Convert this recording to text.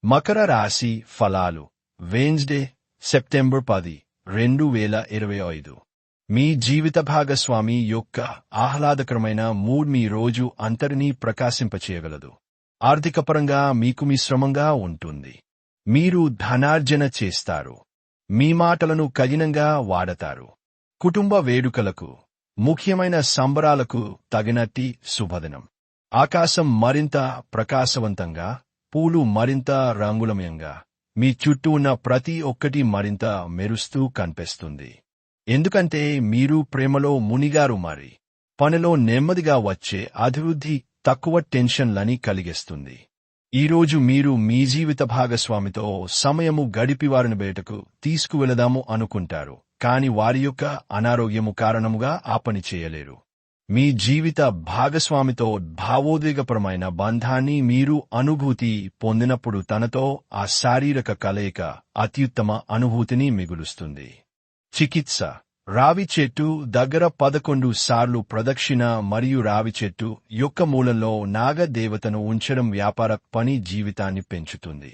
మకర రాశి ఫలాలు Wednesday September 10, 2025. మీ జీవిత భాగస్వామి యొక్క ఆహ్లాదకరమైన మూడ్ మీ రోజు అంతరినీ ప్రకాశింపచేయగలదు. ఆర్థికపరంగా మీకు మిశ్రమంగా ఉంటుంది. మీరు ధనార్జన చేస్తారు. మీ మాటలను కఠినంగా వాడతారు. కుటుంబ వేడుకలకు, ముఖ్యమైన సంబరాలకు తగినట్టి శుభదినం. ఆకాశం మరింత ప్రకాశవంతంగా, పూలు మరింత రంగులమయంగా, మీ చుట్టూ ఉన్న ప్రతి ఒక్కటి మరింత మెరుస్తూ కనిపిస్తుంది. ఎందుకంటే మీరు ప్రేమలో మునిగారు. మరి పనిలో నెమ్మదిగా వచ్చే అభివృద్ధి తక్కువ టెన్షన్లని కలిగిస్తుంది. ఈరోజు మీరు మీ జీవిత భాగస్వామితో సమయము గడిపి వారిని బయటకు తీసుకువెళదాము అనుకుంటారు, కాని వారి యొక్క అనారోగ్యము కారణముగా ఆ పని చేయలేరు. మీ జీవిత భాగస్వామితో భావోద్వేగపరమైన బంధాన్ని మీరు అనుభూతి పొందినప్పుడు తనతో ఆ శారీరక కలయిక అత్యుత్తమ అనుభూతిని మిగులుస్తుంది. చికిత్స రావి చెట్టు దగ్గర 11 సార్లు ప్రదక్షిణ మరియు రావి చెట్టు యొక్క మూలంలో నాగ దేవతను ఉంచడం వ్యాపార పని జీవితాన్ని పెంచుతుంది.